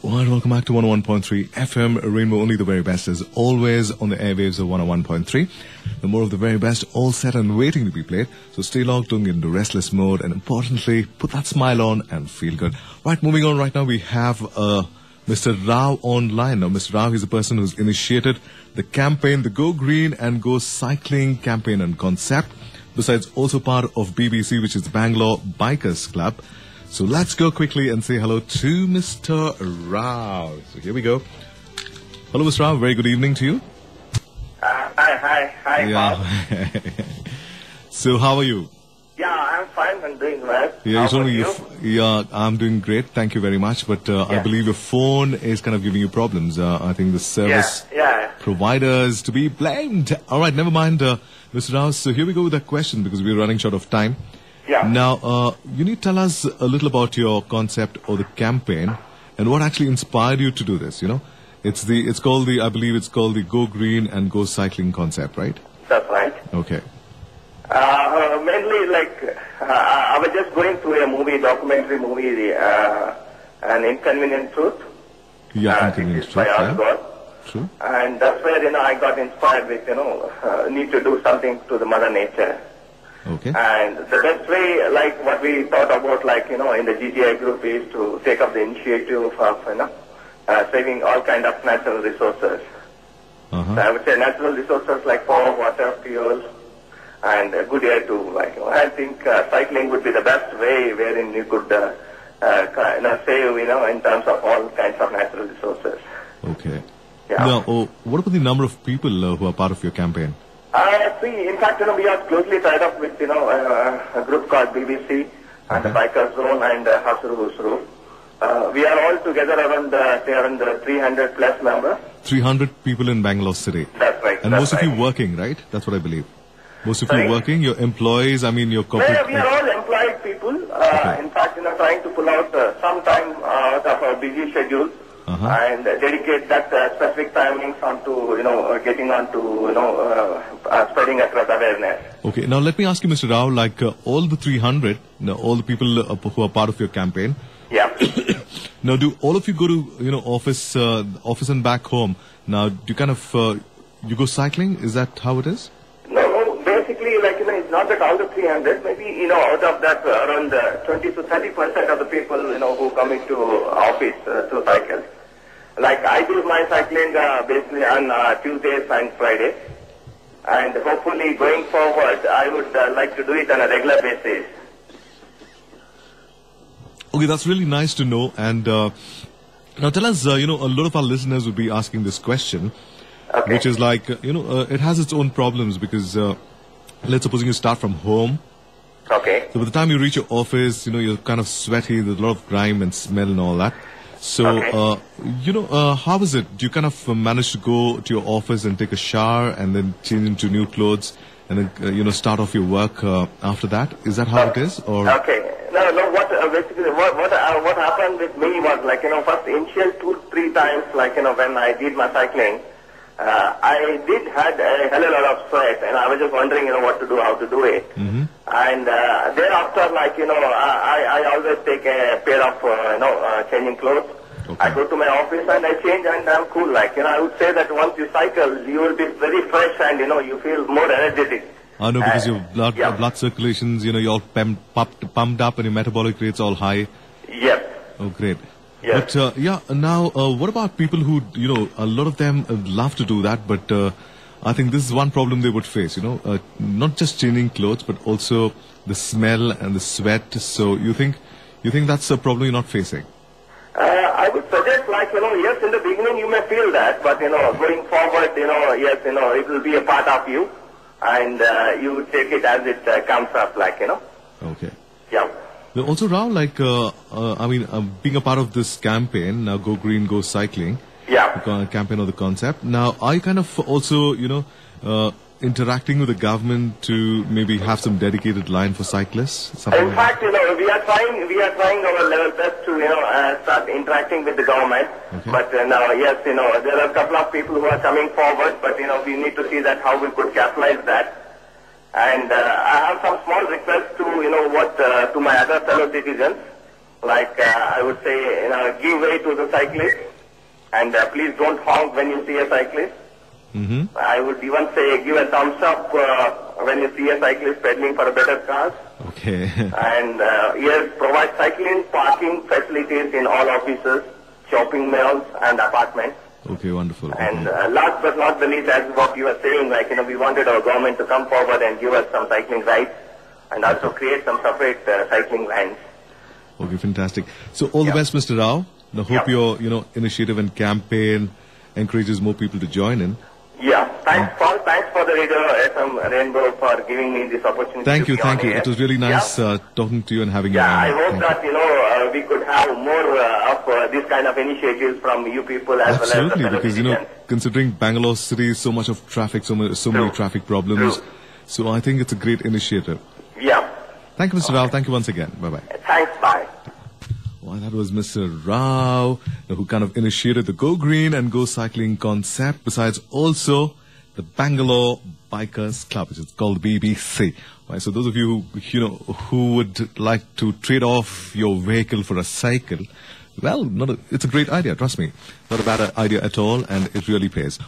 Alright, welcome back to 101.3 FM Rainbow. Only the very best is always on the airwaves of 101.3. The more of the very best, all set and waiting to be played. So stay logged, don't get into restless mode, and importantly, put that smile on and feel good. Right, moving on right now, we have Mr. Rao online. Now, Mr. Rao is a person who's initiated the campaign, the Go Green and Go Cycling campaign and concept. Besides, also part of BBC, which is the Bangalore Bikers Club. So let's go quickly and say hello to Mr. Rao. So here we go. Hello, Mr. Rao. Very good evening to you. Hi, Yeah. So how are you? Yeah, I'm fine. I'm doing well. Yeah, How you told about me you? yeah, I'm doing great. Thank you very much. But I believe your phone is kind of giving you problems. I think the service providers to be blamed. All right, never mind, Mr. Rao. So here we go with that question because we're running short of time. Yeah. Now, you need to tell us a little about your concept or the campaign and what actually inspired you to do this, you know? I believe it's called the Go Green and Go Cycling concept, right? That's right. Okay. Mainly, I was just going through a documentary movie, An Inconvenient Truth. Yeah, Inconvenient Truth, yeah. True. And that's where, I got inspired with, need to do something to the Mother Nature. Okay. And the best way, like what we thought about, in the GTI group is to take up the initiative of, saving all kind of natural resources. Uh-huh. So I would say natural resources like power, water, fuel, and good air too. I think cycling would be the best way wherein you could save, in terms of all kinds of natural resources. Okay. Yeah. Now, what about the number of people who are part of your campaign? In fact, we are closely tied up with, a group called BBC and the Bikers Zone and Hasuru Husru. We are all together around 300 plus members. 300 people in Bangalore City. That's right. And most of you working, right? That's what I believe. Most of you working, your employees, your corporate... Yeah, we are all employed people. Okay. In fact, trying to pull out some time out of our busy schedule. And dedicate that specific timings onto, getting onto, spreading across awareness. Okay, now let me ask you, Mr. Rao, all the 300, all the people who are part of your campaign. Yeah. Now, do all of you go to, office and back home? Now, do you kind of, you go cycling? Is that how it is? No, basically, it's not that all the 300, maybe, out of that, around 20 to 30% of the people, who come into office to cycle. I do my cycling basically on Tuesdays and Fridays. And hopefully going forward, I would like to do it on a regular basis. Okay, that's really nice to know. And now tell us, a lot of our listeners would be asking this question, which is it has its own problems because let's suppose you start from home. Okay. So by the time you reach your office, you're kind of sweaty, there's a lot of grime and smell and all that. So, how is it? Do you kind of manage to go to your office and take a shower and then change into new clothes and then, start off your work after that? Is that how it is? Or? Okay. No, basically what happened with me was first initial 2-3 times, when I did my cycling, I did had a hell of a lot of sweat and I was just wondering, what to do, how to do it. Mm-hmm. And thereafter, I always take a pair of, changing clothes. Okay. I go to my office and I change and I'm cool. I would say that once you cycle, you will be very fresh and, you feel more energetic. I know because your blood circulations, you're all pumped up and your metabolic rate's all high. Yes. Oh, great. Yes. But, now, what about people who, a lot of them love to do that, but I think this is one problem they would face, not just changing clothes, but also the smell and the sweat. So you think that's a problem you're not facing? I would suggest, yes, in the beginning you may feel that, but, going forward, yes, it will be a part of you, and you would take it as it comes up, Okay. Yeah. Also, Rao, being a part of this campaign, now Go Green, Go Cycling, campaign or the concept, now are you kind of also, interacting with the government to maybe have some dedicated line for cyclists? In fact, we are trying our level best to, start interacting with the government. Okay. But now, yes, there are a couple of people who are coming forward, but, we need to see that how we could capitalize that. And I have some small requests to, to my other fellow citizens. I would say, give way to the cyclists, and please don't honk when you see a cyclist. I would even say give a thumbs up when you see a cyclist pedaling for a better cause. Okay. And yes, provide cycling parking facilities in all offices, shopping malls, and apartments. Okay, wonderful. And last but not the least, as what you were saying, we wanted our government to come forward and give us some cycling rights and also create some separate cycling lanes. Okay, fantastic. So all the best, Mr. Rao. I hope your initiative and campaign encourages more people to join in. Yeah, thanks for the Radio FM Rainbow for giving me this opportunity. Thank you. Here. It was really nice talking to you and having you on. I hope that we could have more of this kind of initiatives from you people as Absolutely, well as the because considering Bangalore city is so much of traffic, so many traffic problems. True. So I think it's a great initiative. Yeah. Thank you, Mr. Rao. Thank you once again. Bye bye. Thanks. Bye. Well, that was Mr. Rao, who kind of initiated the Go Green and Go Cycling concept, besides also the Bangalore Bikers Club, which is called BBC. Right, so those of you who would like to trade off your vehicle for a cycle, well, it's a great idea, trust me. Not a bad idea at all, and it really pays.